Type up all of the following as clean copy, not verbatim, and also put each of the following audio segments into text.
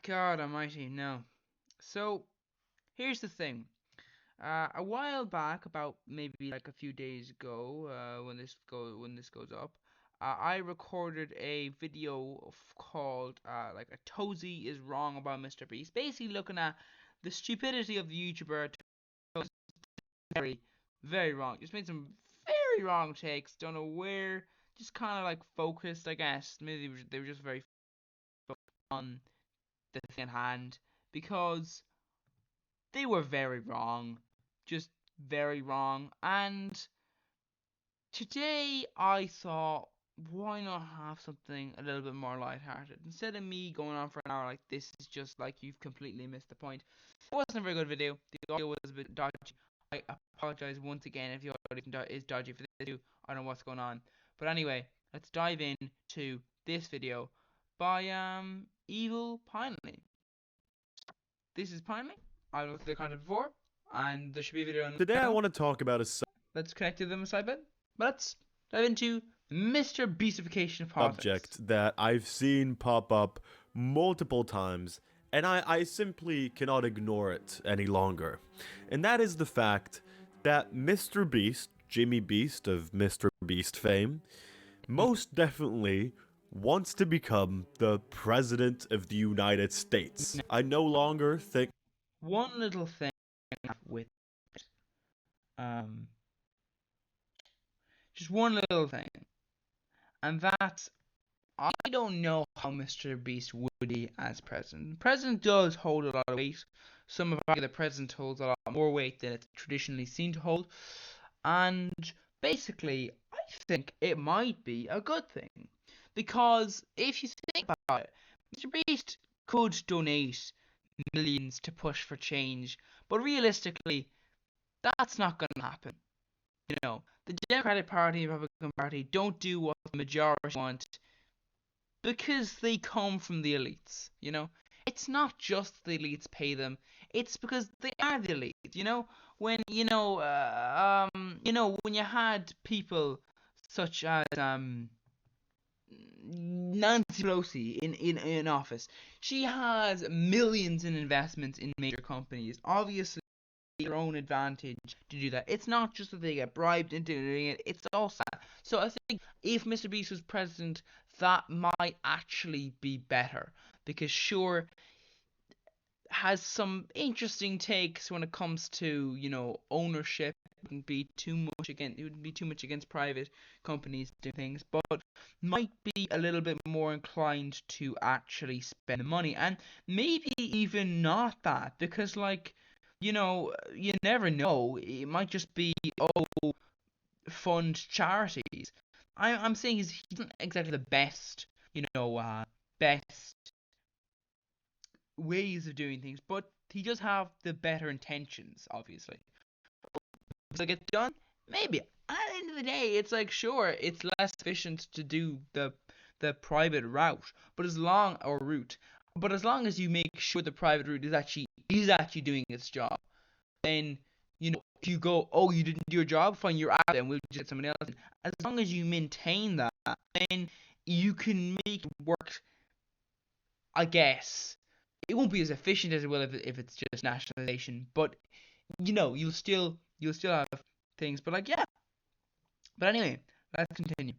God almighty, no. So, here's the thing. A while back, about maybe like a few days ago, when this goes up, I recorded a video called like a Tozy is wrong about Mr. Beast, basically looking at the stupidity of the YouTuber. Very, very wrong. Just made some very wrong takes. Don't know where. Just kind of like focused, I guess. Maybe they were just very focused on the thing at hand because they were very wrong, just very wrong. And today I thought, why not have something a little bit more lighthearted? Instead of me going on for an hour like this is just like you've completely missed the point. It wasn't a very good video. The audio was a bit dodgy. I apologize once again if the audio is dodgy for this video. I don't know what's going on. But anyway, let's dive in to this video by Evil Pinely. This is Pinely. I looked at the content before, and there should be a video on the Today I channel. want to talk about a Let's connect to them a side bit. But let's dive into Mr. Beastification of politics. subject that I've seen pop up multiple times, and I simply cannot ignore it any longer. And that is the fact that Mr. Beast, Jimmy Beast of Mr. Beast fame, most definitely wants to become the President of the United States. I no longer think One little thing with um just one little thing. And that's I don't know how Mr. Beast would be as president. The president does hold a lot of weight. Some have argued the president holds a lot more weight than it's traditionally seen to hold. And basically, I think it might be a good thing. Because if you think about it, Mr. Beast could donate millions to push for change, but realistically, that's not going to happen. You know, the Democratic Party and Republican Party don't do what the majority want because they come from the elites. You know, it's not just the elites pay them; it's because they are the elites. You know, when when you had people such as Nancy Pelosi in office, she has millions in investments in major companies. Obviously, their own advantage to do that. It's not just that they get bribed into doing it, it's also that. So I think if Mr. Beast was president, that might actually be better. Because sure, has some interesting takes when it comes to, ownership. It wouldn't be too much against private companies doing things, but might be a little bit more inclined to actually spend the money. And maybe even not that, because you never know. It might just be, fund charities. I'm saying he's not exactly the best, best ways of doing things, but he does have the better intentions, obviously. Does it get done? Maybe. At the end of the day, it's like, sure, it's less efficient to do the private route, but as long as you make sure the private route is actually doing its job, then if you go, oh, you didn't do your job, fine, you're out, then we'll just get someone else in. As long as you maintain that, then you can make it work, I guess. It won't be as efficient as it will if it's just nationalization, but you'll still have things. But like, yeah. But anyway, let's continue.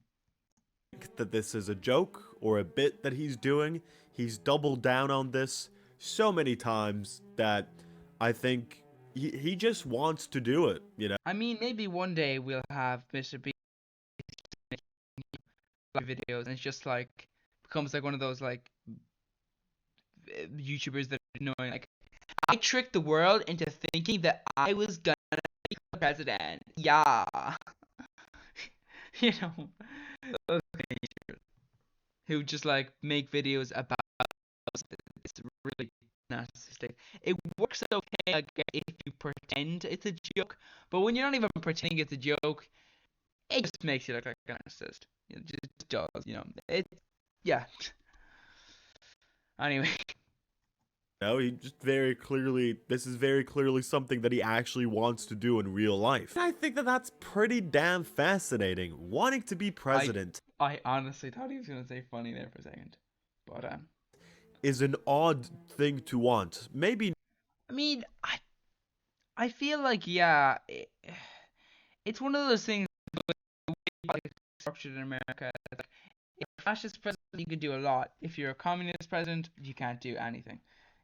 that this is a joke or a bit that he's doing. He's doubled down on this so many times that I think he just wants to do it, you know? I mean, maybe one day we'll have Mr. Beast making videos, and it's just like becomes like one of those like YouTubers that are annoying. Like, I tricked the world into thinking that I was gonna be president. Yeah. you know, those YouTubers who just like make videos about it's really narcissistic. It works okay, I guess, if you pretend it's a joke, but when you're not even pretending it's a joke, it just makes you look like a narcissist. It just does, It, yeah. Anyway, No, he just very clearly, this is very clearly something that he actually wants to do in real life. I think that that's pretty damn fascinating, wanting to be president. I honestly thought he was gonna say funny there for a second, but is an odd thing to want. Maybe I mean, I feel like, yeah, it's one of those things like structured in America. Like, if you're a fascist president, you can do a lot. If you're a communist president, you can't do anything.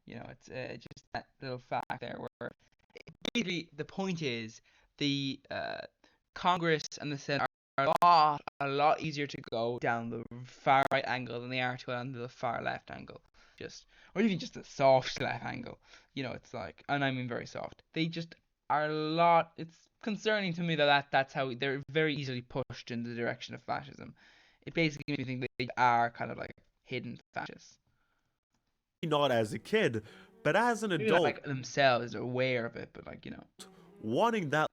It's just that little fact there where basically the point is the Congress and the Senate are a lot easier to go down the far right angle than they are to on the far left angle. Or even just the soft left angle. It's like, and I mean very soft. They just are a lot. It's concerning to me that's how they're very easily pushed in the direction of fascism. It basically makes me think that they are kind of like hidden fascists. not as a kid, but as an Maybe not adult, like themselves are aware of it, but like. wanting that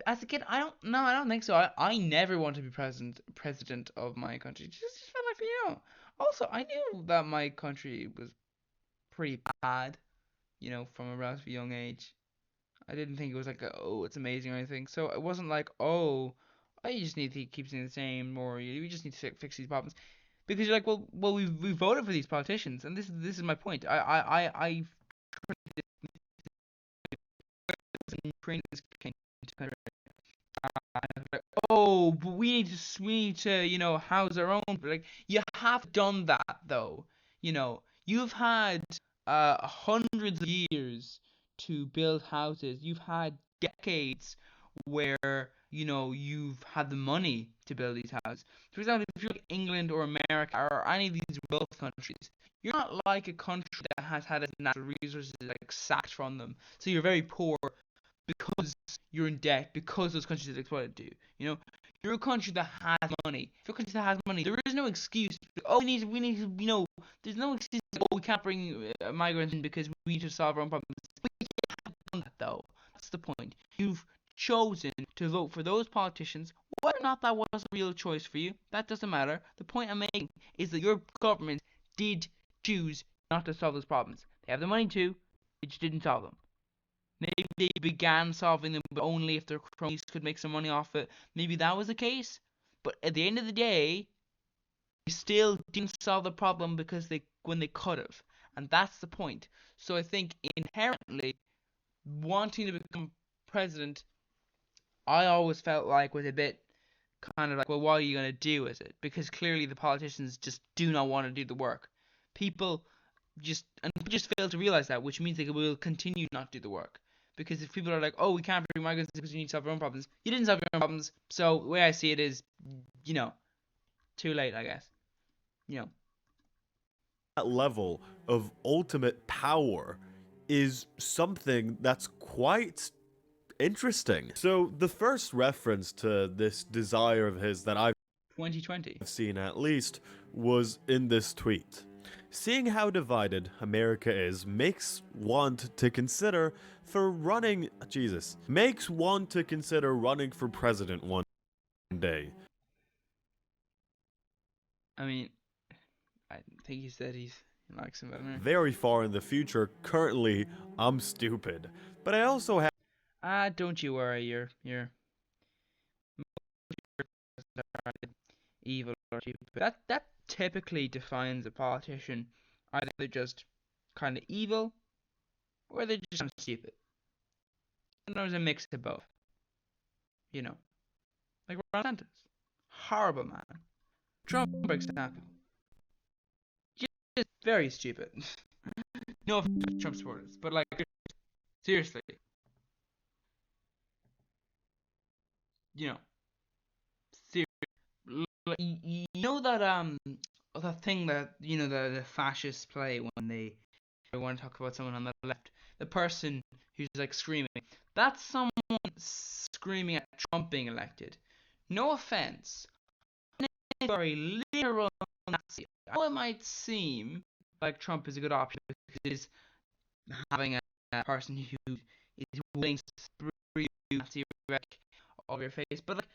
As a kid, I don't. No, I don't think so. I never want to be president of my country. Just felt like Also, I knew that my country was pretty bad. From a relatively young age. I didn't think it was like oh, it's amazing or anything. So it wasn't like oh, you just need to keep things the same, or you just need to fix these problems. Because you're like, well, we voted for these politicians, and this is my point. I Ukrainians came to country. Like, oh, but we need to house our own. But like, you have done that though. You've had hundreds of years to build houses. You've had decades where you've had the money to build these houses. For example, if you're like England or America or any of these wealth countries, you're not like a country that has had its natural resources like sacked from them. So you're very poor because you're in debt because those countries have exploited you. You're a country that has money. If you're a country that has money, there is no excuse. Oh, we need to. There's no excuse. Oh, we can't bring migrants in because we need to solve our own problems. We haven't done that though. That's the point. You've chosen to vote for those politicians, whether or not that was a real choice for you. That doesn't matter. The point I'm making is that your government did choose not to solve those problems. They have the money to, they just didn't solve them. Maybe they began solving them, but only if their cronies could make some money off it. Maybe that was the case. But at the end of the day, they still didn't solve the problem because when they could have. And that's the point. So I think inherently, wanting to become president, I always felt like was a bit kind of like, well, what are you going to do with it? Because clearly the politicians just do not want to do the work. People just fail to realize that, which means they will continue not to do the work. Because if people are like, oh, we can't bring migrants because we need to solve our own problems, you didn't solve your own problems. So the way I see it is, too late, I guess. that level of ultimate power is something that's quite interesting. So the first reference to this desire of his that I've 2020. seen at least was in this tweet. Seeing how divided America is makes one to consider running for president one day. I mean, I think he said he likes him better. Very far in the future. Currently, I'm stupid. But I also have Don't you worry, you're evil or stupid. That typically defines a politician. Either they're just kind of evil, or they're just kind of stupid. And there's a mix of both. Like Ron DeSantis, horrible man. Trump, for example, just very stupid. No offense to Trump supporters, but like seriously, you know, you know that thing that the fascists play when they want to talk about someone on the left, the person who's like screaming. That's someone screaming at Trump being elected. No offense, very literal Nazi. I know it might seem like Trump is a good option because it is having a person who is willing to spree Nazi rhetoric all over your face, but like,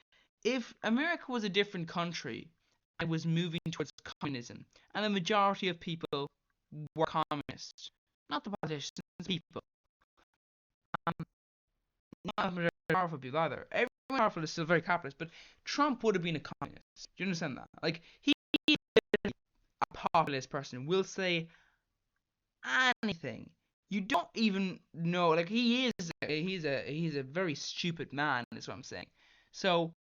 if America was a different country and was moving towards communism, and the majority of people were communists, not the politicians, the people, not the powerful people either. Everyone powerful is still very capitalist, but Trump would have been a communist. Do you understand that? Like, he is a populist person. Will say anything. You don't even know. Like he's a very stupid man. Is what I'm saying. So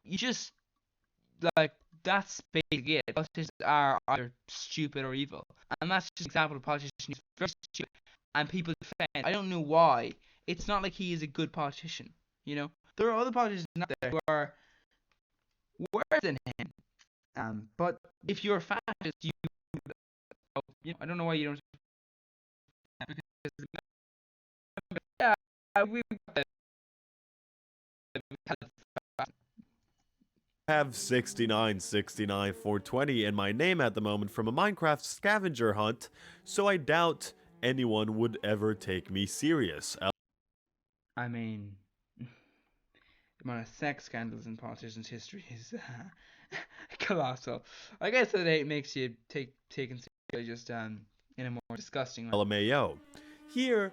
you just like that's basically it. Politicians are either stupid or evil, and that's just an example of politicians who's very stupid and people defend. I don't know why. It's not like he is a good politician. There are other politicians out there who are worse than him. But if you're a fascist, I don't know why you don't. Because yeah, we Have 6969420 in my name at the moment from a Minecraft scavenger hunt, so I doubt anyone would ever take me serious. I mean, the amount of sex scandals in politicians' history is colossal. I guess that it makes you taken seriously just in a more disgusting way. LMAO. Here,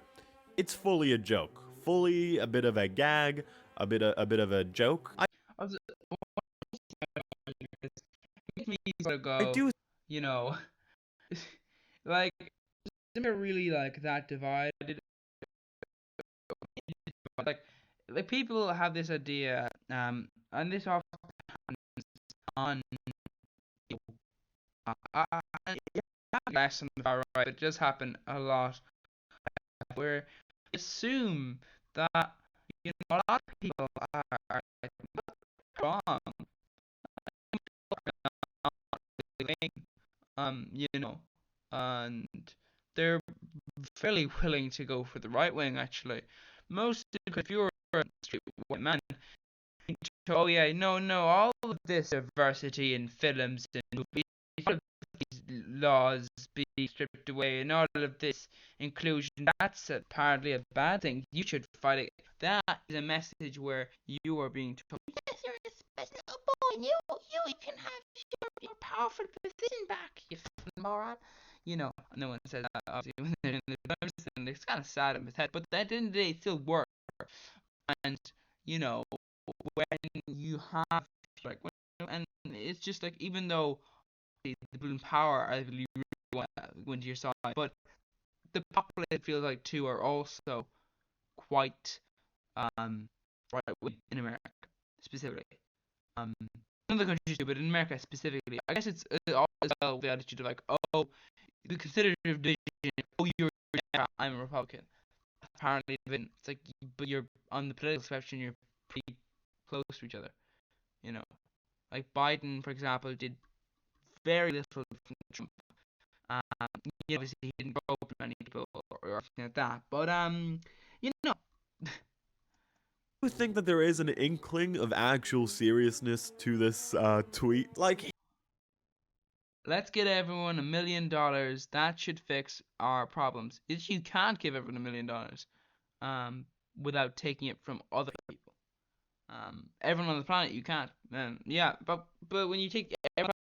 it's fully a joke, fully a bit of a gag, a bit of a joke. Also, it makes me sort of I go, do like, isn't it really like that divided? Like people have this idea, and this often happens on less on the far right. It does happen a lot where you assume that a lot of people are like, wrong, and they're fairly willing to go for the right wing. Actually, most if you're a straight white man, oh yeah, no, all of this diversity in films and movies, all of these laws being stripped away, and all of this inclusion, that's apparently a bad thing. You should fight it. That is a message where you are being told, yes, you're a special little boy, and you can have your powerful position back, you fucking moron. No one says that obviously when they're in the times, and it's kind of sad in his head, but at the end of the day, it still works. And when you have like and it's just like even though the people in power I believe really want to your side, but the populace feels like too are also quite right in America specifically. Other countries too, but in America specifically, I guess it's always well the attitude of like, oh, the conservative division, oh, you're a Democrat, I'm a Republican. Apparently, it's like, but you're on the political spectrum, you're pretty close to each other. Like Biden, for example, did very little from Trump. Obviously he didn't grow up with many people or anything like that. But you know, you think that there is an inkling of actual seriousness to this tweet? Like, let's get everyone $1 million. That should fix our problems. You can't give everyone $1 million, without taking it from other people. Everyone on the planet you can't. Yeah, but when you take everyone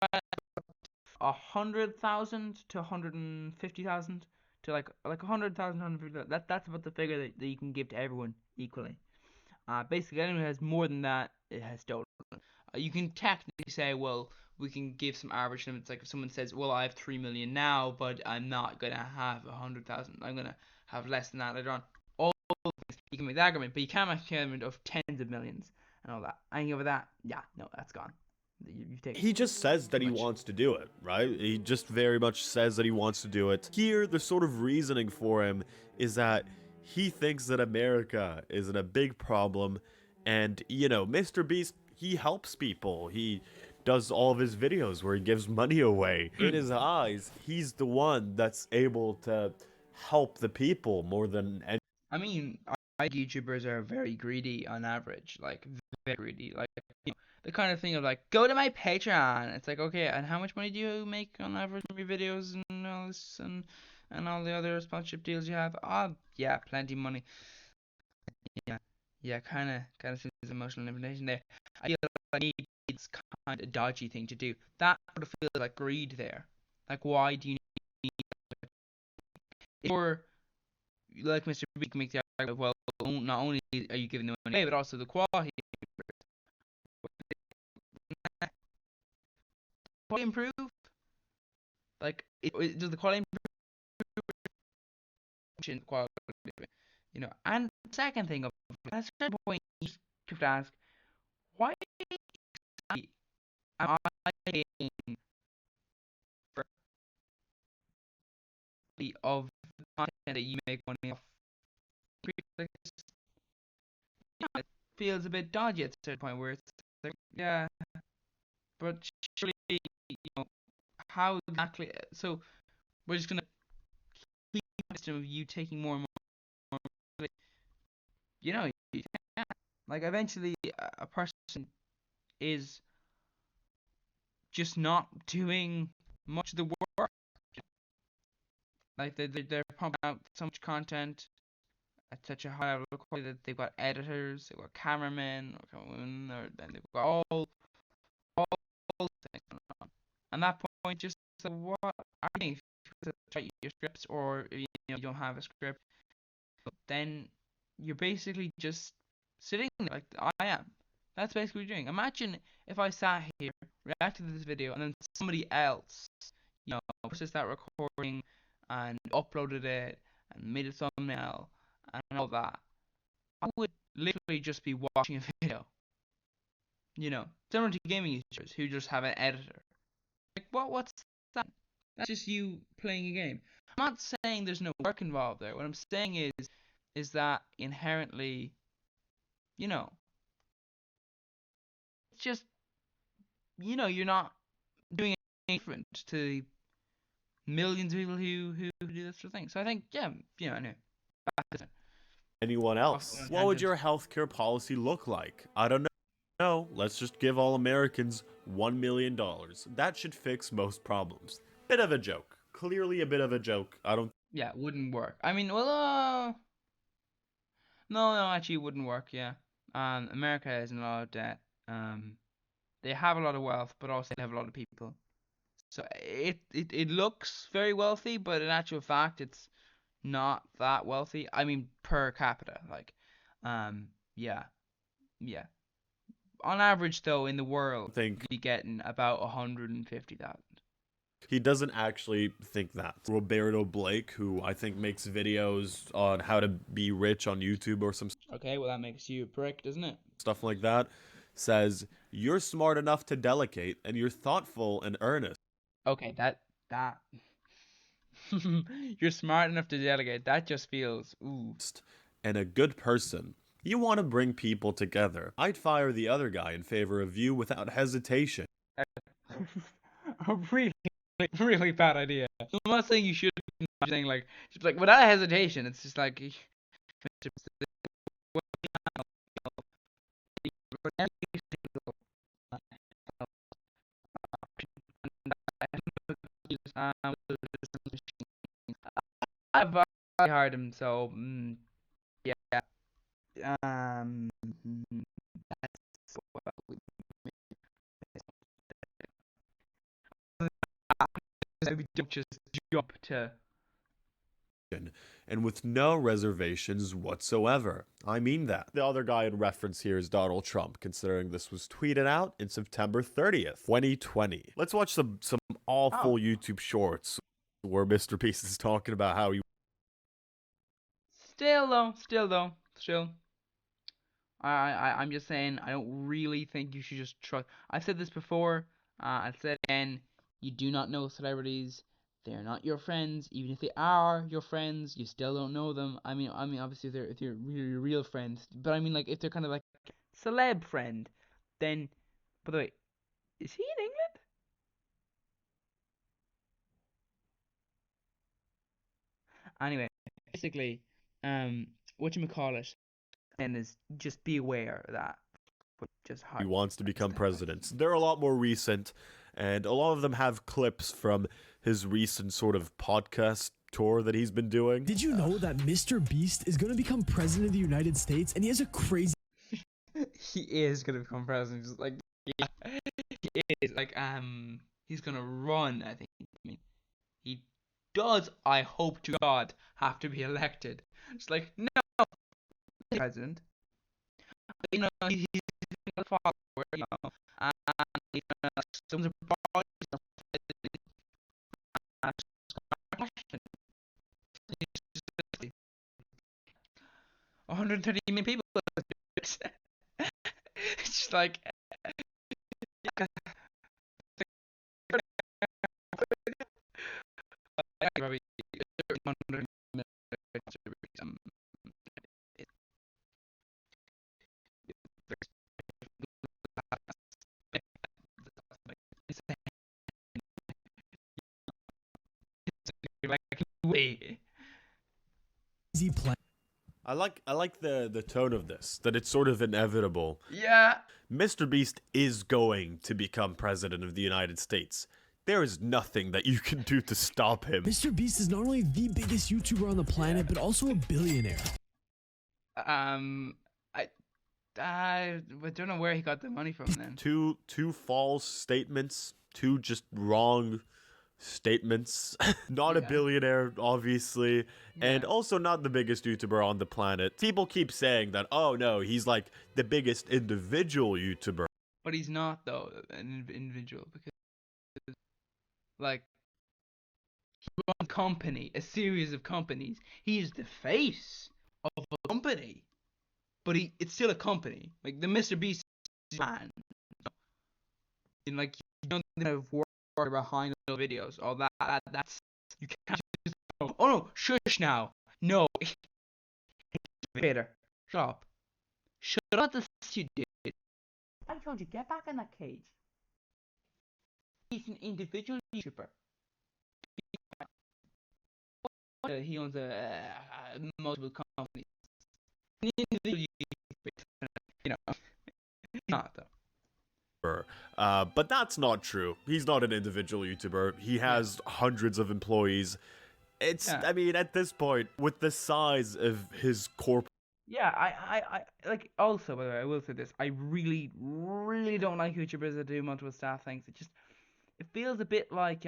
100,000 to 150,000 to like 100,000, 150,000, that's about the figure that you can give to everyone equally. Basically, anyone who has more than that, it has stolen. You can technically say, well, we can give some average limits. Like if someone says, well, I have 3 million now, but I'm not gonna have 100,000. I'm gonna have less than that later on. All things, you can make that argument, but you can't make an argument of tens of millions and all that. Anything over that, yeah, no, that's gone. He just says that he wants to do it, right? He just very much says that he wants to do it. Here, the sort of reasoning for him is that he thinks that America is in a big problem, and, Mr. Beast, he helps people. He does all of his videos where he gives money away. In his eyes, he's the one that's able to help the people more than any. I mean, YouTubers are very greedy on average, like very greedy. Like the kind of thing of like, go to my Patreon. It's like, okay, and how much money do you make on average from your videos and all this and all the other sponsorship deals you have? Yeah, plenty of money. Yeah, kind of seems emotional invitation there. I feel like it's kind of a dodgy thing to do. That sort of feels like greed there. Like, why do you need? Or like Mr. B can make the argument, well, not only are you giving them money, but also the quality improve. Like, does the quality improve question quality of it, you know. And second thing, at a certain point, you have to ask, why am I paying for the of the content that you make money off? Like, it feels a bit dodgy at a certain point where it's like, yeah, but surely, you know, how exactly? So we're just gonna keep the system of you taking more and more. You know, you can't. Like eventually, a person is just not doing much of the work. Like they're pumping out so much content at such a high level of quality that they've got editors, they've got cameramen, or then they've got all things going on. And that point, just so what are you doing? If you write your scripts, or you don't have a script, then you're basically just sitting there like I am. That's basically what you're doing. Imagine if I sat here, reacted to this video, and then somebody else, processed that recording and uploaded it and made a thumbnail and all that. I would literally just be watching a video. Similar to gaming YouTubers who just have an editor. Like, what's that? That's just you playing a game. I'm not saying there's no work involved there. What I'm saying is that inherently, it's just, you're not doing anything different to millions of people who do this sort of thing. So I think, yeah, I know. Anyone else? What would your healthcare policy look like? I don't know. No, let's just give all Americans $1 million. That should fix most problems. Bit of a joke. Clearly a bit of a joke. Yeah, it wouldn't work. I mean, well, no, actually it wouldn't work, yeah. America is in a lot of debt. They have a lot of wealth, but also they have a lot of people. So it looks very wealthy, but in actual fact, it's not that wealthy. I mean, per capita, like, yeah. On average, though, in the world, you'd be getting about 150,000. He doesn't actually think that. Roberto Blake, who I think makes videos on how to be rich on YouTube or some Okay, well, that makes you a prick, doesn't it? Stuff like that, says, you're smart enough to delegate and you're thoughtful and earnest. Okay, that you're smart enough to delegate. That just feels, ooh. And a good person. You want to bring people together. I'd fire the other guy in favor of you without hesitation. A really, really bad idea. I'm not saying you should. I'm saying just like without hesitation. It's just like. I've hired him, so yeah. That's we don't just jump to. And with no reservations whatsoever. I mean that. The other guy in reference here is Donald Trump, considering this was tweeted out in September 30th, 2020. Let's watch some awful YouTube shorts where Mr. Beast is talking about how he... Still though. I'm just saying, I don't really think you should just trust. I've said this before. I'll say it again. You do not know celebrities. They're not your friends. Even if they are your friends, you still don't know them. I mean, obviously, if they're really real friends. But I mean, like, if they're kind of like celeb friend, then. By the way, is he in England? Anyway, basically, whatchamacallit, and is just be aware of that. He wants to become president. They're a lot more recent, and a lot of them have clips from his recent sort of podcast tour that he's been doing. Did you know that Mr. Beast is going to become president of the United States, and he has a crazy... He is going to become president. Just like, yeah, he is. Like, he's going to run, I think. I mean, he does, I hope to God, have to be elected. It's like, no, president. But, he's a follower, and, someone's 130 million people. It's just like probably 100 million. Like, wait. Easy plan. I like the tone of this, that it's sort of inevitable. Yeah. Mr. Beast is going to become president of the United States. There is nothing that you can do to stop him. Mr. Beast is not only the biggest YouTuber on the planet, but also a billionaire. I don't know where he got the money from then. Two false statements, two just wrong statements. Not a Yeah. billionaire, obviously, and Yeah. also not the biggest YouTuber on the planet. People keep saying that, oh no, he's like the biggest individual YouTuber. But he's not though an individual because like he runs a company, a series of companies. He is the face of a company, but it's still a company. Like the Mr. Beast man, and like you don't have work behind the videos. All that's you can't just go, oh no, shush now. No, Vader, stop. Shut up, the you did. I told you, get back in that cage. He's an individual YouTuber. He owns multiple companies. An individual YouTuber, you know, he's not though. But that's not true. He's not an individual YouTuber. He has hundreds of employees. It's, Yeah. I mean, at this point, with the size of his corp. Yeah, I like. Also, by the way, I will say this: I really, really don't like YouTubers that do multiple staff things. It feels a bit like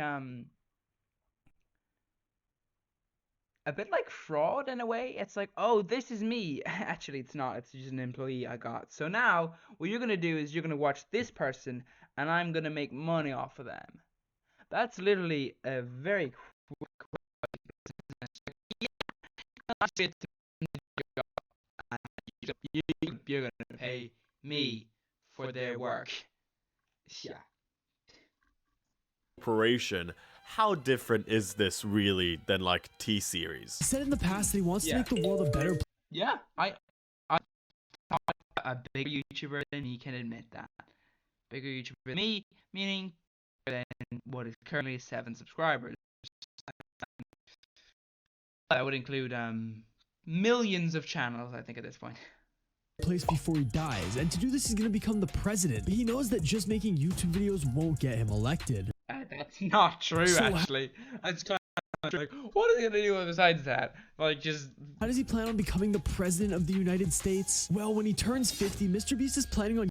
fraud in a way. It's like, oh, this is me. Actually, it's not. It's just an employee I got. So now, what you're gonna do is you're gonna watch this person, and I'm gonna make money off of them. That's literally a very quick you're gonna pay me for their work. Yeah. Corporation. How different is this really than like T-Series? He said in the past that he wants to Yeah. make the world a better place. Yeah, I a bigger YouTuber than he can admit that. Bigger YouTuber than me, meaning bigger than what is currently 7 subscribers. That would include millions of channels, I think, at this point. Before he dies, and to do this he's going to become the president, but he knows that just making YouTube videos won't get him elected. That's not true, So- actually. That's kind of like, what is he gonna do besides that? Like, just How does he plan on becoming the president of the United States? Well, when he turns 50, Mr. Beast is planning on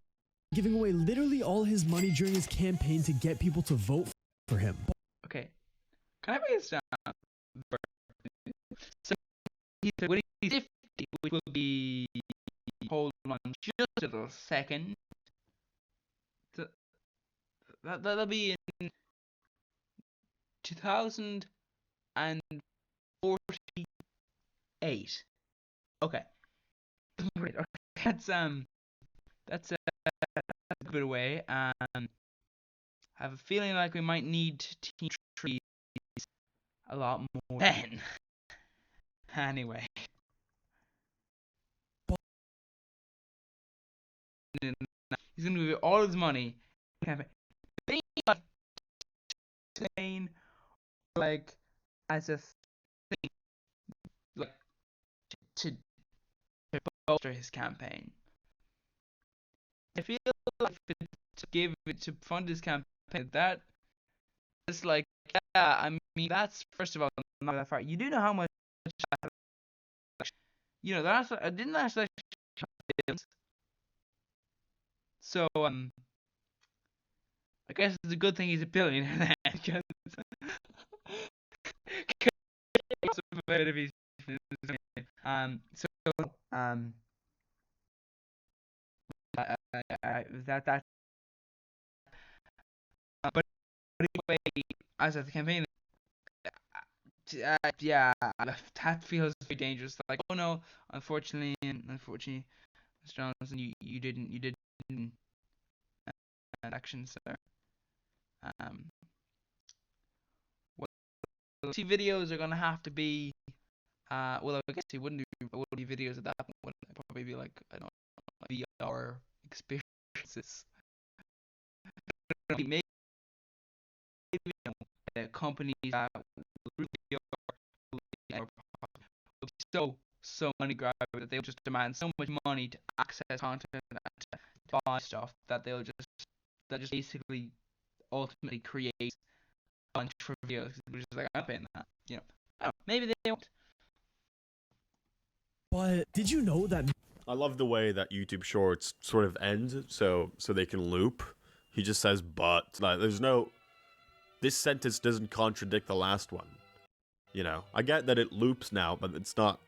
giving away literally all his money during his campaign to get people to vote for him. okay. Can I break this down? So when he's 50, which will be, hold on just a little second. That'll be in 2048. Okay. Right, okay. That's a bit away. I have a feeling like we might need tea trees a lot more then. Anyway. He's gonna give all his money. Like as a thing, like to bolster his campaign. I feel like to fund his campaign, that is like, yeah, I mean, that's first of all not that far. You do know how much, you know, that's didn't that so I guess it's a good thing he's a billionaire then, because if he's so that but anyway, as of the campaign, Yeah, that feels very dangerous. Like, oh no, unfortunately, Mr. Johnson, you didn't actions there. Um, well, see, videos are gonna have to be. Well, I guess it wouldn't be videos at that point. Would it? It'd probably be like, I don't know, VR experiences. Maybe companies that really are so money grab that they'll just demand so much money to access content and to buy stuff that they'll just basically ultimately create a bunch for videos, which is like, I'm paying that, you know. I don't know, maybe they won't. But did you know that I love the way that YouTube Shorts sort of end, so they can loop. He just says "but." Like, there's no. This sentence doesn't contradict the last one. You know, I get that it loops now, but it's not.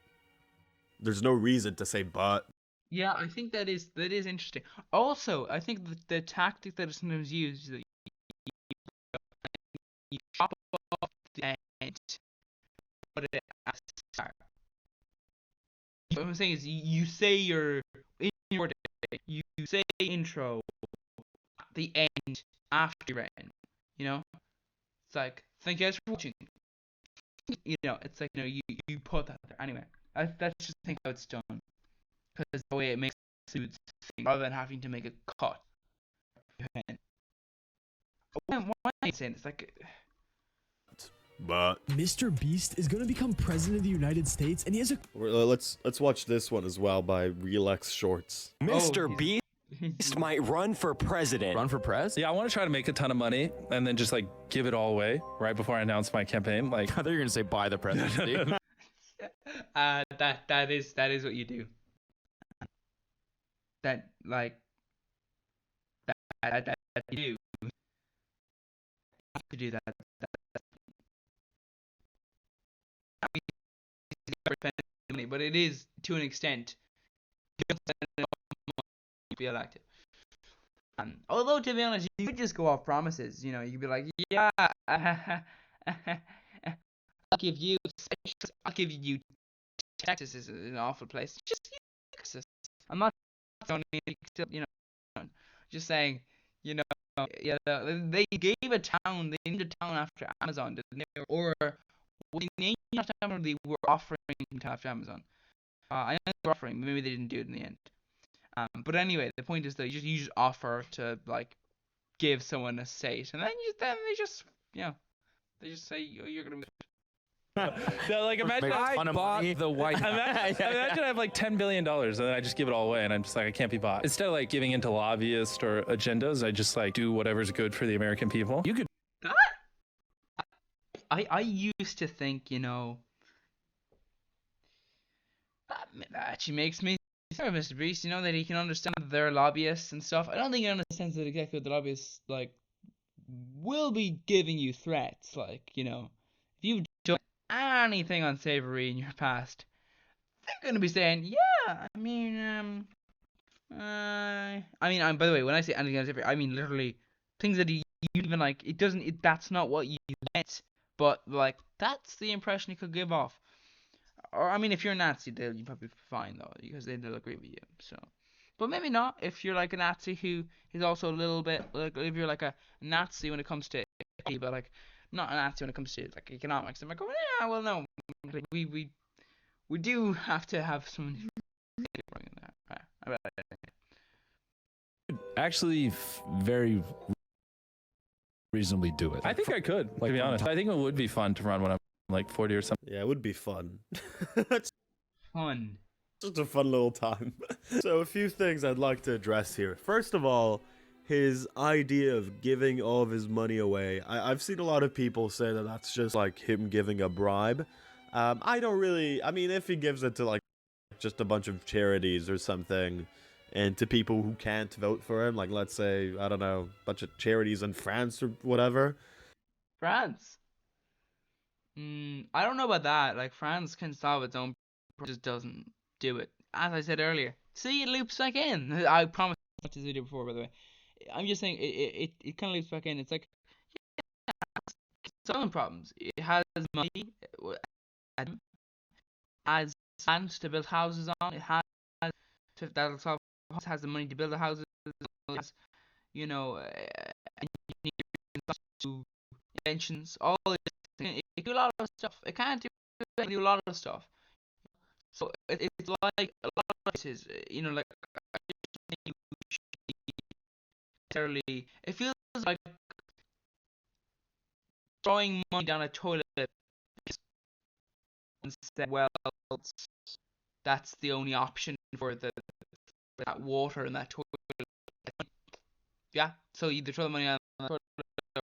There's no reason to say "but." Yeah, I think that is interesting. Also, I think the tactic that is sometimes used is that you chop off the end, put it at the start. What I'm saying is you say your in your day, you say intro at the end after your end. You know, it's like, thank you guys for watching. You know, it's like, you put that there anyway. That's just I think how it's done, because the way it makes suits rather than having to make a cut. Why am I saying it's like, But Mr. Beast is going to become president of the United States, and he has a let's watch this one as well by RealX Shorts. Mr. he's- Beast might run for president. Run for press? Yeah, I want to try to make a ton of money and then just like give it all away right before I announce my campaign. Like, I thought you were gonna say buy the presidency. that is what you do. That you do. You have to do that. Money, but it is to an extent. You don't spend enough money to be elected. Although, to be honest, you could just go off promises. You know, you could be like, yeah, I'll give you Texas is an awful place. Just Texas. I'm not saying, you know, just saying, you know, yeah, they gave a town, they named a town after Amazon, didn't they? Or they named after Amazon, they were offering to after Amazon. I know they were offering, but maybe they didn't do it in the end. But anyway, the point is that you just offer to like give someone a state, and then they just they just say, oh, you're gonna be. so, like, imagine Make a I ton of bought money. the White House. Imagine I have like $10 billion and then I just give it all away and I'm just like, I can't be bought. Instead of like giving into lobbyists or agendas, I just like do whatever's good for the American people. You could I used to think, you know, that actually makes me sorry, Mr. Beast, you know, that he can understand that there are lobbyists and stuff. I don't think he understands that exactly what the lobbyists like will be giving you threats. Like, you know, if you've done anything unsavory in your past, they're gonna be saying, yeah, I mean, by the way, when I say anything unsavory, I mean literally things that you even like. That's not what you meant, but like that's the impression you could give off. Or, I mean, if you're a Nazi, you'd probably be fine, though, because they'll agree with you, so. But maybe not if you're, like, a Nazi who is also a little bit, like, if you're, like, a Nazi when it comes to, but, like, not a Nazi when it comes to, like, economics. I'm like, oh, yeah, well, no. We do have to have someone who's in there. Right. Actually very reasonably do it. I think I could, to be honest. I think it would be fun to run when I'm like 40 or something. Yeah, it would be fun. Fun. Just a fun little time. So a few things I'd like to address here. First of all, his idea of giving all of his money away. I've seen a lot of people say that that's just like him giving a bribe. I don't really, I mean, if he gives it to like just a bunch of charities or something, and to people who can't vote for him, like let's say, I don't know, a bunch of charities in France or whatever. France. I don't know about that. Like, France can solve its own, just doesn't do it. As I said earlier, see, it loops back in. I promise I watched this video before, by the way. I'm just saying, it kind of loops back in. It's like, yeah, solving problems. It has money, has land to build houses on. It has that'll solve. Has the money to build the houses. Has, you know, to inventions. All this. It can do a lot of stuff. It can't do a lot of stuff. So it's like a lot of places, you know, like necessarily. It feels like throwing money down a toilet and say, well, that's the only option for that water in that toilet. Yeah, so either throw the money down the toilet or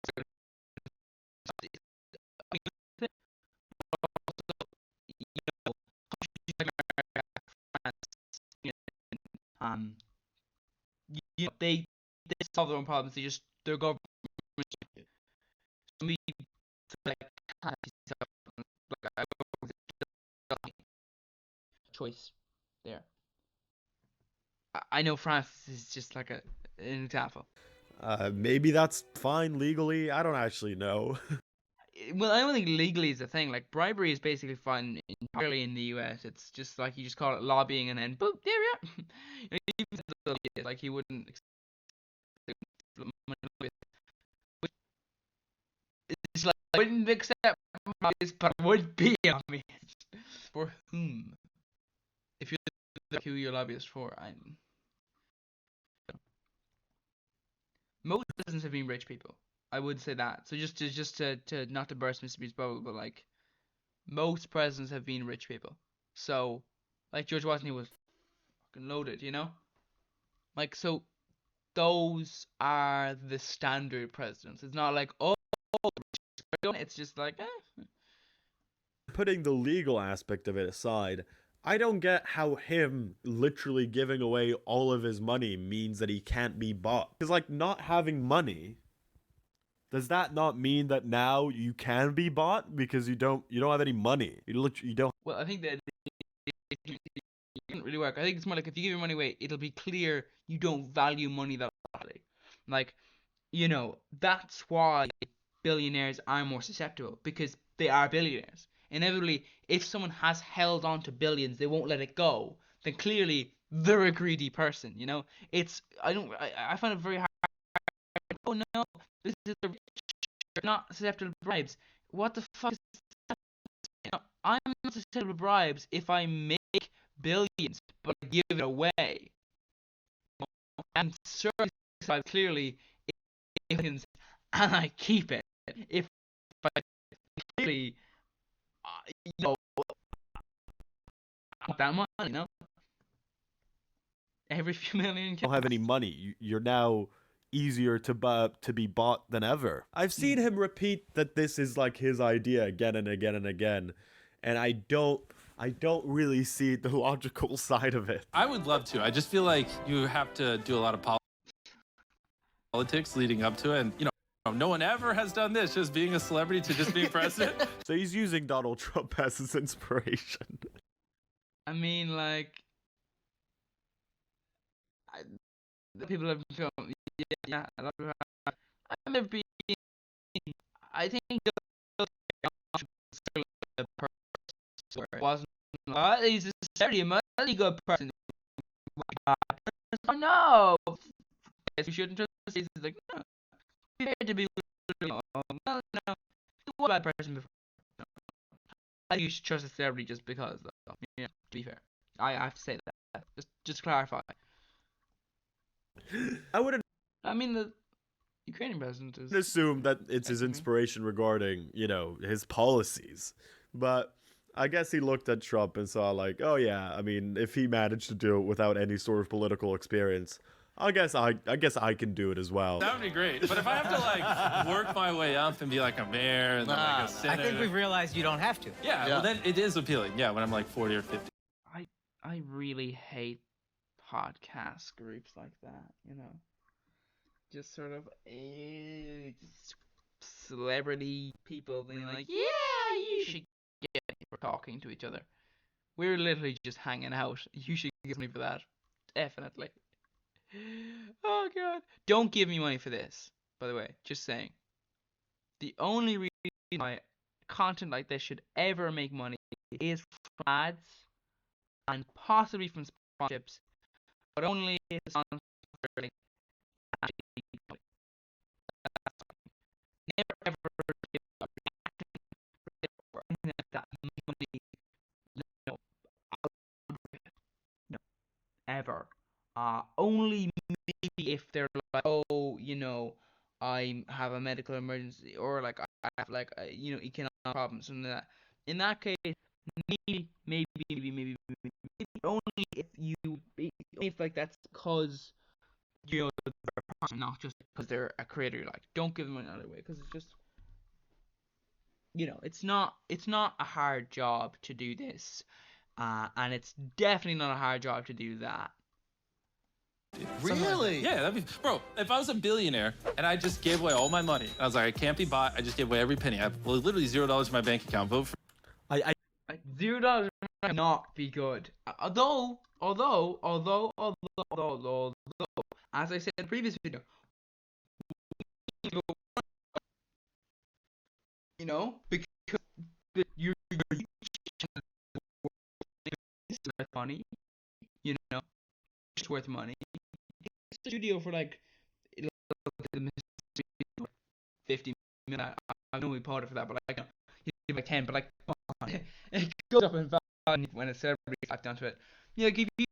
you know, they solve their own problems. Their government. Me, like, choice there. I know France is just like an example. Maybe that's fine legally. I don't actually know. Well, I don't think legally is the thing. Like, bribery is basically fine entirely in the US. It's just like you just call it lobbying and then boom, there you are. You know, like he wouldn't it's like I wouldn't accept this, but I would be on me. For whom? If you're like who you're lobbyist for, most presidents have been rich people. I would say that. So just to not to burst Mr. Beast's bubble, but like most presidents have been rich people. So like George Washington was fucking loaded, you know? Like, so those are the standard presidents. It's not like, oh, it's just like, Putting the legal aspect of it aside, I don't get how him literally giving away all of his money means that he can't be bought. Because, like, not having money, does that not mean that now you can be bought because you don't have any money? You don't. Well, I think that it doesn't really work. I think it's more like if you give your money away, it'll be clear you don't value money that highly. Like, you know, that's why billionaires are more susceptible, because they are billionaires. Inevitably, if someone has held on to billions, they won't let it go, then clearly they're a greedy person, you know? I find it very hard. Oh no, this is the rich, they're not susceptible to bribes. What the fuck is that? You know, I'm not susceptible to bribes if I make billions, but I give it away. And certainly, clearly, billions, and I keep it. If I clearly, you know, that money, you know, every few million. Don't have any money. You're now easier to be bought than ever. I've seen him repeat that this is like his idea again and again and again, and I don't really see the logical side of it. I would love to. I just feel like you have to do a lot of politics leading up to it, and you know, no one ever has done this, just being a celebrity to just being president. So he's using Donald Trump as his inspiration. I mean, like, the people have been filmed. Yeah, a lot of people have. I've never been. I think the person wasn't he's necessarily a really good person. Oh no! Guess we shouldn't trust. He's like, no. Fair to be. Well, no. You were a bad person before. I think you should trust a celebrity just because, though. Yeah, to be fair. I have to say that. Just to clarify. I wouldn't I mean, the Ukrainian president is. assume that it's his inspiration regarding, you know, his policies. But I guess he looked at Trump and saw like, oh yeah, I mean, if he managed to do it without any sort of political experience, I guess I can do it as well. That would be great. But if I have to like work my way up and be like a mayor and then like a I senator, think we've realized you don't have to. yeah, well then it is appealing. Yeah, when I'm like 40 or 50. I really hate podcast groups like that, you know. Just sort of celebrity people being like, yeah, you should get me for talking to each other. We're literally just hanging out. You should give me for that. Definitely. Oh god. Don't give me money for this, by the way. Just saying. The only reason why content like this should ever make money is from ads and possibly from sponsorships, but only if the sponsor like actually makes money. Never ever give a reaction or anything like that money. No, no, ever. Only maybe if they're like, oh, I have a medical emergency, or like I have like economic problems, something like that. In that case, maybe only if if like that's because they're a person, not just because they're a creator. Like, don't give them another way, because it's just it's not a hard job to do this, and it's definitely not a hard job to do that. Really? Yeah, that'd be, bro. If I was a billionaire and I just gave away all my money, I was like, I can't be bought. I just gave away every penny. I have literally $0 in my bank account. Vote for. I Like, $0 might not be good. Although, as I said in the previous video, because you're worth money, just worth money. It's a studio for like 50 million. I know we bought it for that, but like, you give like 10, but like, come on. It goes up in value when a celebrity back down to it. Give you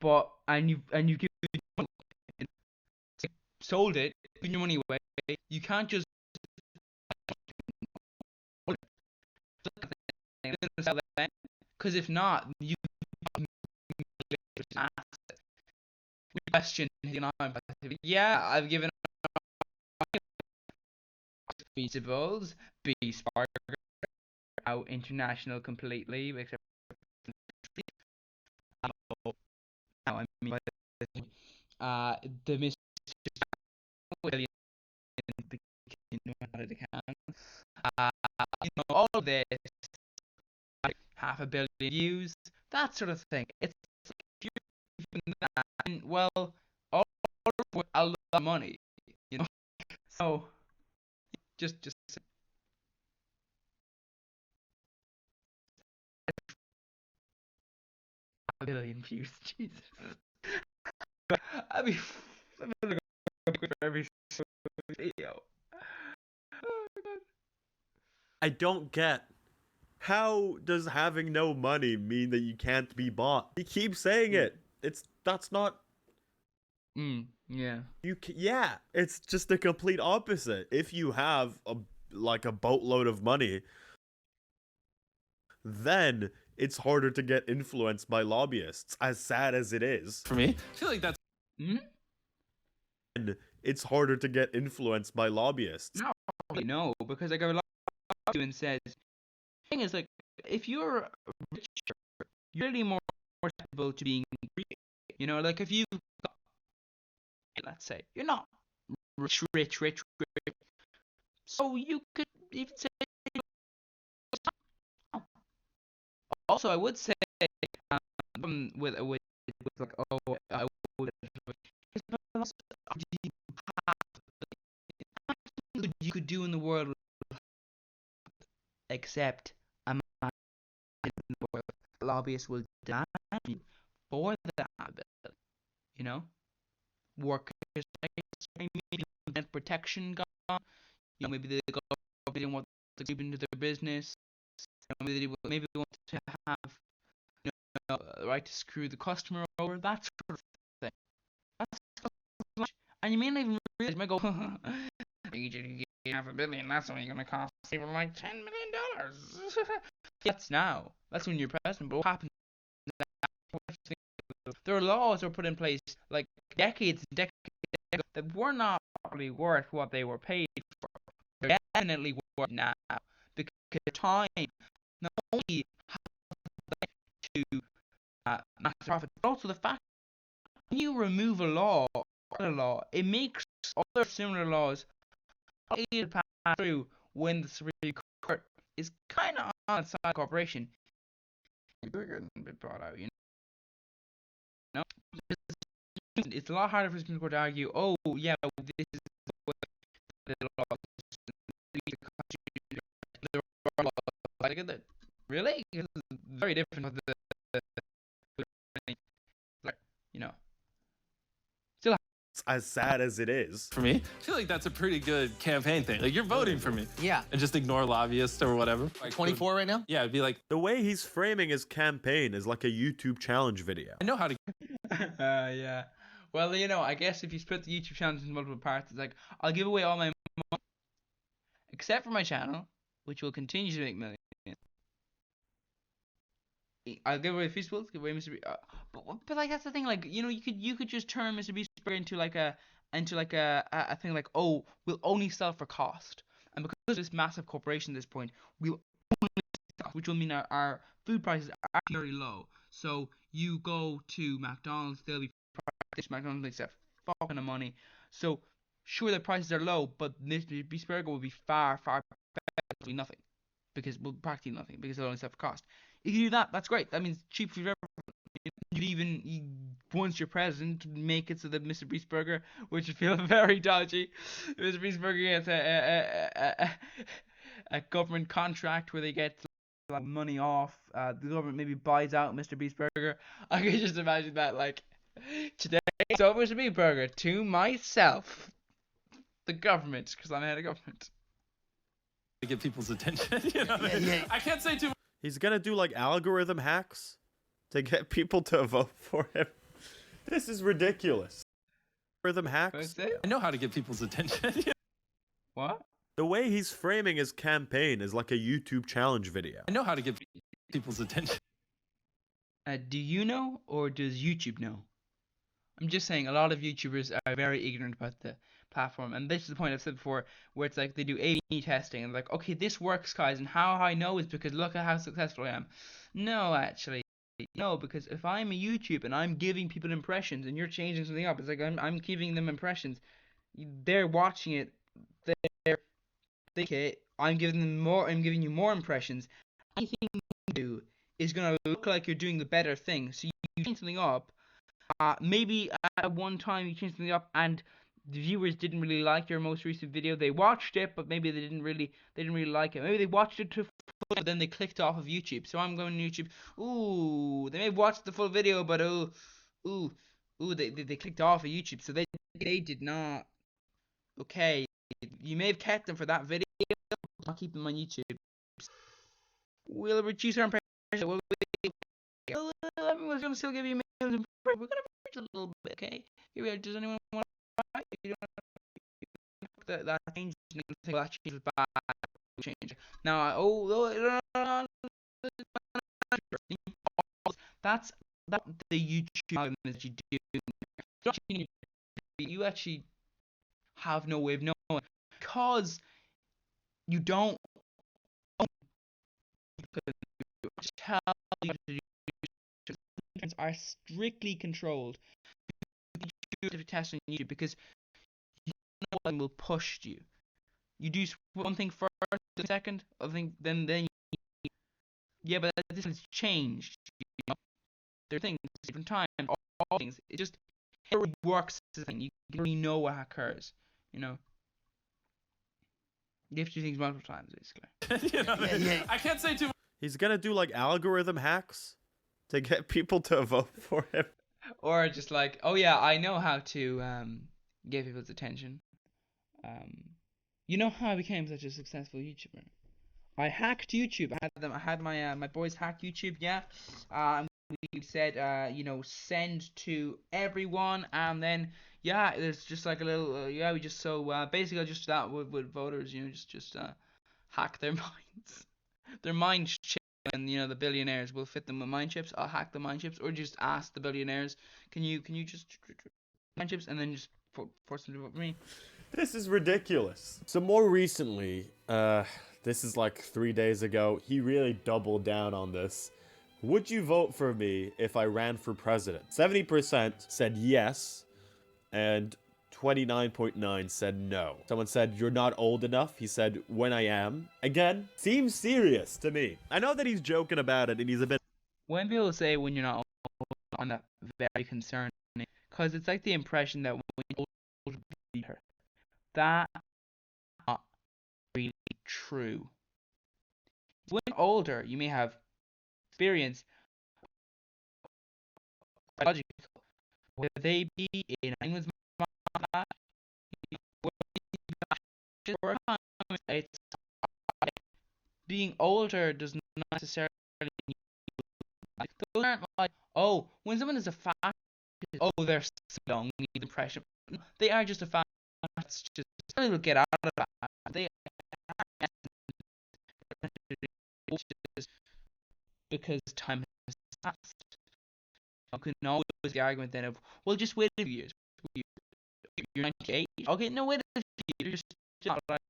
but and you give sold it, put your money away. You can't just sell that, because if not, you question. Yeah, I've given Feastables, Beast Burger, out international completely, except now I mean the Mr. William all of this, like 500 million views, that sort of thing. It's like, if you're doing that, and, well, all for a lot of money, So just a billion views, Jesus. I mean, I'm gonna go for every video. Oh, God. I don't get. How does having no money mean that you can't be bought? He keeps saying it. That's not. Yeah. Yeah, it's just the complete opposite. If you have a boatload of money, then it's harder to get influenced by lobbyists. As sad as it is, For me, I feel like that's. and it's harder to get influenced by lobbyists. No, because like a lot of you and says, thing is like, if you're richer, you're really more susceptible to being greedy. Like if you've got, let's say, you're not rich, so you could even say. Also, I would say, with like, oh, I would. You could do in the world, except a man in the world. Lobbyists will demand you for that ability. Workers' rights, maybe event protection gone. Maybe the government didn't want to keep into their business. Maybe they want to have the right to screw the customer over. That sort of thing. That's and you may not even realize. You might go, you get $500 million. That's only going to cost people like $10 million. That's now. That's when you're president. But what happens? There are laws that were put in place like decades and decades ago that were not probably worth what they were paid for. They're definitely worth now, because time not only to mass profit, but also the fact that when you remove a law, it makes other similar laws able to pass through when the Supreme Court is kind of on side of corporation. You're getting a bit brought out, It's a lot harder for the Supreme Court to argue, oh, yeah, this is Like, really? It's very different with you know. Still, As sad as it is. For me, I feel like that's a pretty good campaign thing. Like, you're voting for me. Yeah. And just ignore lobbyists or whatever. Like, 24 right now? Yeah, it'd be like, The way he's framing his campaign is like a YouTube challenge video. I know how to yeah. Well, I guess if you split the YouTube channels into multiple parts, it's like I'll give away all my money, except for my channel, which will continue to make millions. I'll give away Feastables, give away Mr. Beast. But like that's the thing, like you could just turn Mr. Beast into like a thing like, oh, we'll only sell for cost, and because of this massive corporation at this point, we'll only sell, which will mean our food prices are very low. So you go to McDonald's, they'll be priced. McDonald's makes a fucking of money. So sure the prices are low, but Mr. Beast Burger will be far better, nothing, practically nothing because it'll only sell for cost. If you do that, that's great. That means cheap food for everyone. Once you're president, make it so that Mr. Beast Burger, which would feel very dodgy, Mr. Beast Burger gets a government contract where they get money off. The government maybe buys out Mr. Beast Burger. I can just imagine that, like, today, so Mr. Beast Burger to myself, the government, because I'm head of government. to get people's attention. Yeah. I can't say too much. He's gonna do like algorithm hacks to get people to vote for him. This is ridiculous. Algorithm hacks? I know how to get people's attention. What? The way he's framing his campaign is like a YouTube challenge video. I know how to get people's attention. Do you know, or does YouTube know? I'm just saying, a lot of YouTubers are very ignorant about the platform, and this is the point I've said before, where it's like they do A/B testing, and like, okay, this works, guys, and how I know is because look at how successful I am. No, actually, no, because if I'm a YouTube and I'm giving people impressions, and you're changing something up, it's like I'm giving them impressions. They're watching it. They're thinking, I'm giving you more impressions. Anything you do is gonna look like you're doing the better thing. So you change something up. Maybe at one time you changed something up and the viewers didn't really like your most recent video. They watched it, but maybe they didn't really like it. Maybe they watched it to full, but then they clicked off of YouTube. So I'm going to YouTube. Ooh, they may have watched the full video, but they clicked off of YouTube. So they did not. Okay, you may have kept them for that video. I'll keep them on YouTube. We'll reduce our impression. Everyone's gonna still give you millions. We're gonna reduce a little bit, okay? Here we are. Does anyone want to try? You don't that change. That change was bad. Change. Now, that's the YouTube algorithm that you do. You actually have no way of knowing because you don't tell you to do. Are strictly controlled to test on YouTube because you know what will push you. You do one thing first, the second, other thing, then yeah, but this has changed. You know? There are things, different times, all things. It just works as a thing. You really know what occurs. You know. You have to do things multiple times, basically. I can't say too much. He's gonna do like algorithm hacks to get people to vote for him. Or just like, oh yeah, I know how to get people's attention. You know how I became such a successful YouTuber? I hacked YouTube. I had my boys hack YouTube. Yeah. We said send to everyone, and then yeah, there's just like a little we just basically just that with voters, just hack their minds, their mind chips. And the billionaires will fit them with mind chips. I'll hack the mind chips, or just ask the billionaires, can you just mind chips, and then just force them to vote for me. This is ridiculous. So more recently, this is like 3 days ago, he really doubled down on this. Would you vote for me if I ran for president? 70% said yes, and 29.9 said no. Someone said, you're not old enough. He said, when I am. Again, seems serious to me. I know that he's joking about it and he's a bit... When people say when you're not old, I'm not very concerned, because it's like the impression that when you're old, that true. When older, you may have experience psychological. Whether they be in England's mind, it's being older does not necessarily mean like those aren't like, oh, when someone is a fascist, oh, they're so young, we need impression. No, they are just a fascist. It's just something will get out of that. They are because time has passed. You can always make the argument then of, well, just wait a few years. You're 98. Okay, no, wait a few years. Just not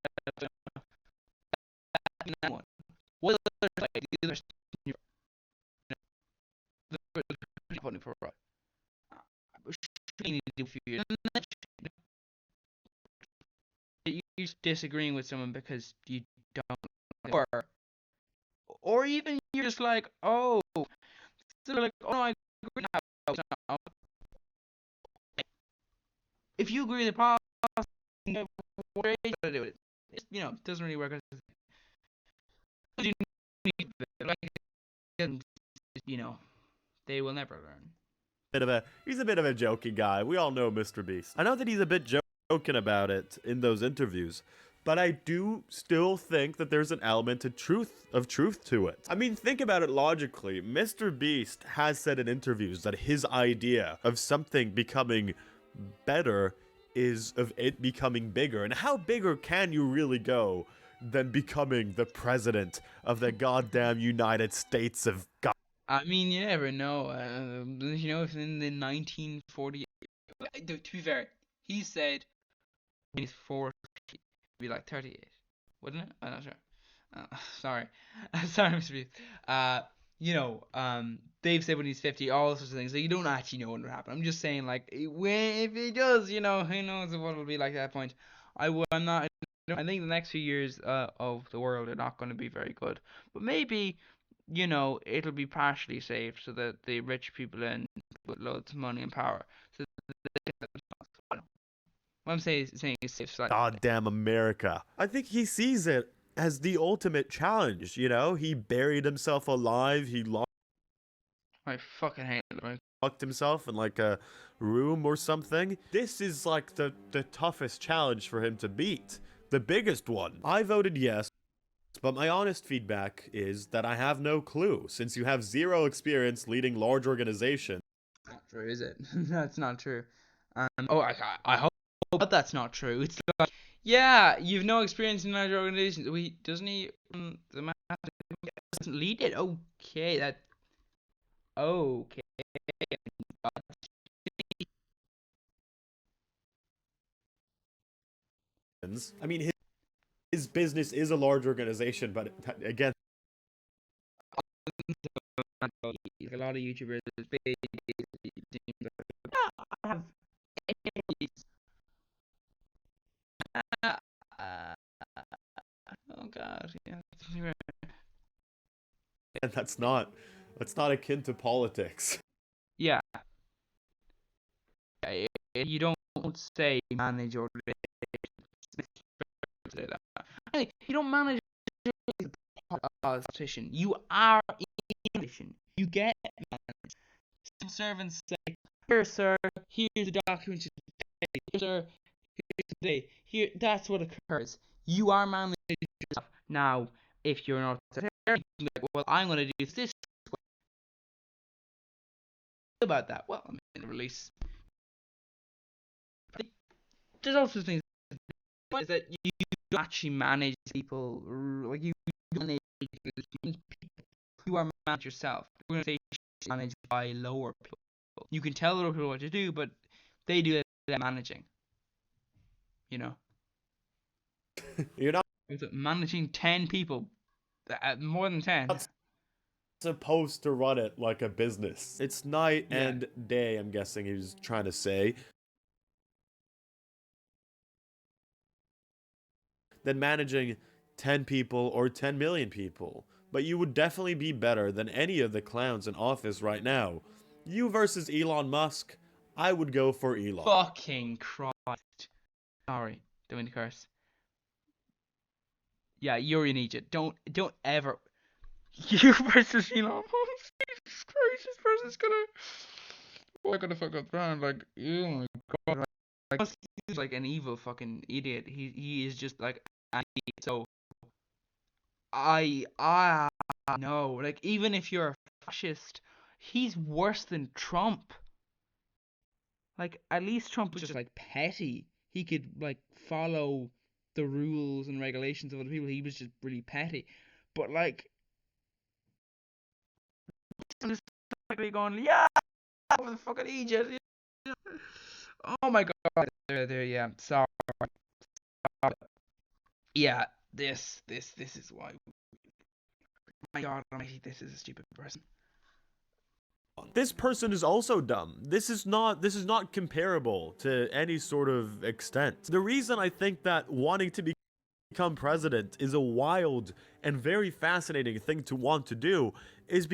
that one. What other side? The other side, the voting for what? You need to do a few years. You're just disagreeing with someone because you don't, or even you're just like, oh, so like, oh no, I agree now. If you agree with the policy, what are you gonna do with it? It's, it doesn't really work. They will never learn. He's a bit of a joking guy. We all know Mr. Beast. I know that he's a bit joking about it in those interviews, but I do still think that there's an element of truth to it. I mean, think about it logically. Mr. Beast has said in interviews that his idea of something becoming better is of it becoming bigger. And how bigger can you really go than becoming the president of the goddamn United States of God? I mean, you never know. If in the 1940, to be fair, he said he's 40, be like 38, wouldn't it? I'm not sure. Sorry, sorry, Mr. Beast. Dave said when he's 50, all sorts of things. So you don't actually know what will happen. I'm just saying, like, if he does, who knows what it'll be like at that point. I'm not. I think the next few years of the world are not going to be very good. But maybe, it'll be partially safe so that the rich people in with loads of money and power. So what I'm saying is safe. Slightly. Goddamn America. I think he sees it as the ultimate challenge, He buried himself alive. He I fucking hate it. locked himself in like a room or something. This is like the toughest challenge for him to beat. The biggest one. I voted yes, but my honest feedback is that I have no clue, since you have zero experience leading large organizations. Not true, is it? That's not true. I hope that's not true. It's like, yeah, you've no experience in large organizations. Doesn't he? The man doesn't lead it. Okay, okay. I mean, his business is a large organization, but again, a lot of YouTubers, I have oh god, yeah. and that's not akin to politics. Yeah. You don't say manage or you don't manage a politician. You are in a position. You get managed. Some servants say, "Here, sir. Here's the document. Here, sir. Here's the day. Here." That's what occurs. You are managing yourself. Now, if you're not, well, I'm going to do this. About that. Well, I'm going to release. There's also things is that you actually manage people, like you manage people. You are managed yourself. The organization is managed by lower people. You can tell lower people what to do, but they do that managing. You're not managing 10 people, more than 10. Supposed to run it like a business. It's night and day, I'm guessing he was trying to say. Than managing 10 people or 10 million people. But you would definitely be better than any of the clowns in office right now. You versus Elon Musk, I would go for Elon. Fucking Christ. Sorry, doing the curse. Yeah, you're an Egypt. Don't ever. You versus Elon Musk. Jesus Christ, this person's gonna. We're gonna fuck up ground. Like, oh my god. Like, Musk is like an evil fucking idiot. He is just like an idiot. So I know. Like, even if you're a fascist, he's worse than Trump. Like, at least Trump was just like petty. He could like follow the rules and regulations of other people. He was just really petty. But like, just like going, yeah, over the fucking Egypt. Oh my god, there, yeah. Sorry. Yeah, this is why. My god, almighty, this is a stupid person. This person is also dumb. This is not comparable to any sort of extent. The reason I think that wanting to become president is a wild and very fascinating thing to want to do is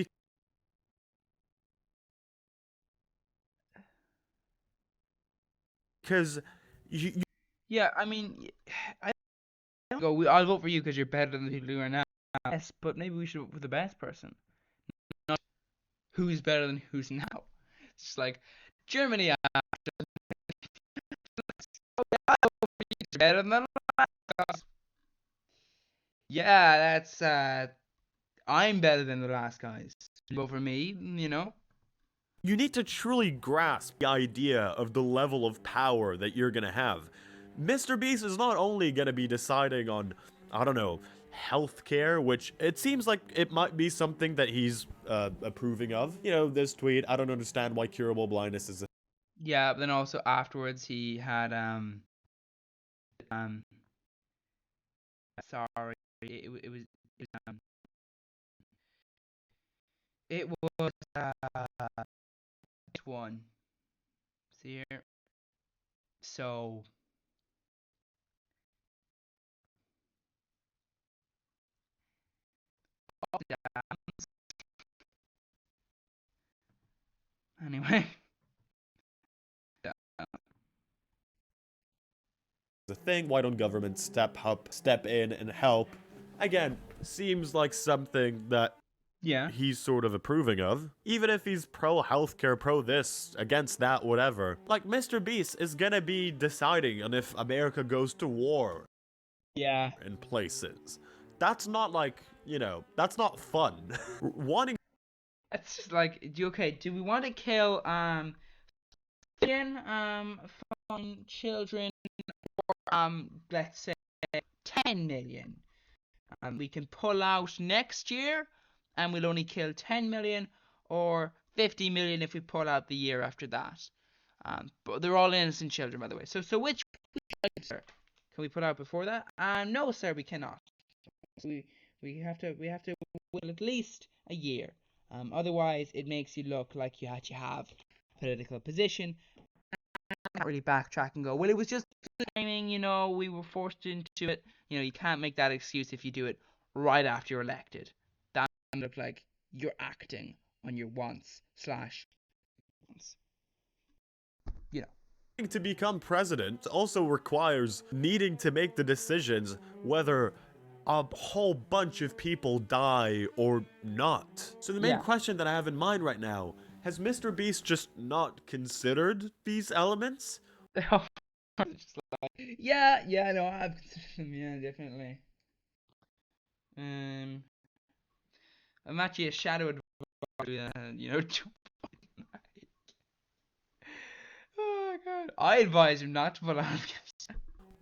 because you Yeah, I mean, I don't go. I'll vote for you because you're better than the people who are now. Yes, but maybe we should vote for the best person, not who's better than who's now. It's just like Germany. Better than the last guys. Yeah, that's I'm better than the last guys. Vote for me, you know. you need to truly grasp the idea of the level of power that you're gonna have. Mr. Beast is not only gonna be deciding on, I don't know, healthcare, which it seems like it might be something that he's approving of. You know, this tweet, I don't understand why curable blindness is a Yeah, but then also afterwards he had sorry, it was it was which one? See here. So anyway. thing. Why don't governments step in and help? Again, seems like something that Yeah. he's sort of approving of. Even if he's pro healthcare, pro this, against that, whatever. Like, Mr. Beast is gonna be deciding on if America goes to war Yeah. in places. That's not like, you know, that's not fun. Wanting It's just like, okay, do we want to kill fun children, let's say 10 million? We can pull out next year and we'll only kill 10 million, or 50 million if we pull out the year after that. But they're all innocent children, by the way. So which, sir, can we put out before that? No, sir, we cannot. We have to wait at least a year. Otherwise, it makes you look like you actually have a political position. Can't really backtrack and go, well, it was just timing, you know, we were forced into it. You know, you can't make that excuse if you do it right after you're elected. That look like you're acting on your wants slash wants. You know. to become president also requires needing to make the decisions whether a whole bunch of people die or not. So the main Yeah. question that I have in mind right now, has Mr. Beast just not considered these elements? Just like, yeah, no, I've considered them, yeah, definitely. I'm actually a shadow advisor, you know. Oh god, I advise him not to put on.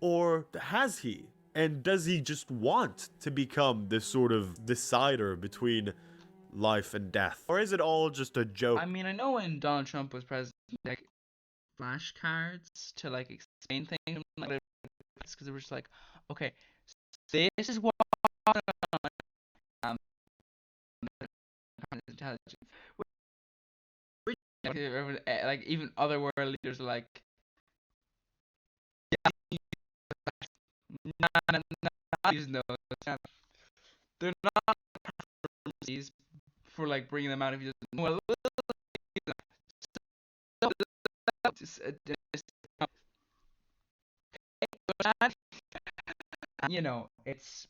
Or has he? And does he just want to become this sort of decider between life and death? Or is it all just a joke? I mean, I know when Donald Trump was president, like flashcards to like explain things, like because they were just like, okay, so this is what um intelligence. Like even other world leaders are like, nah, using those. They're not for like bringing them out if you just well. You know, it's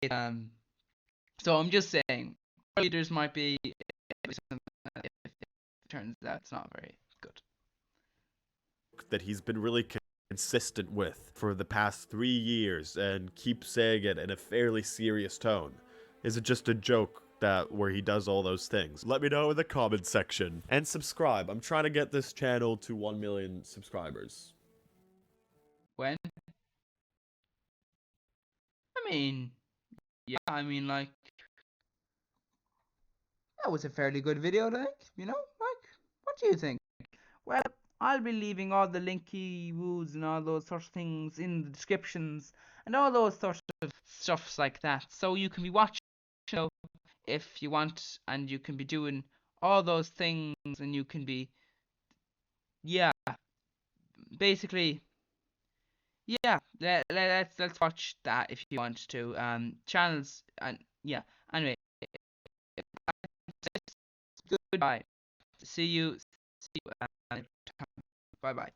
So I'm just saying, leaders might be something that if it turns out it's not very good. That he's been really consistent with for the past 3 years and keeps saying it in a fairly serious tone? Is it just a joke that where he does all those things? Let me know in the comments section. And subscribe. I'm trying to get this channel to 1 million subscribers. When? I mean, yeah, I mean, like, that was a fairly good video, like, you know? Like, what do you think? Well, I'll be leaving all the linky woos and all those sort of things in the descriptions and all those sort of stuffs like that. So you can be watching the show if you want, and you can be doing all those things, and you can be, yeah, basically, yeah. Let's watch that if you want to. Channels and yeah. Anyway, goodbye. See you. Bye bye.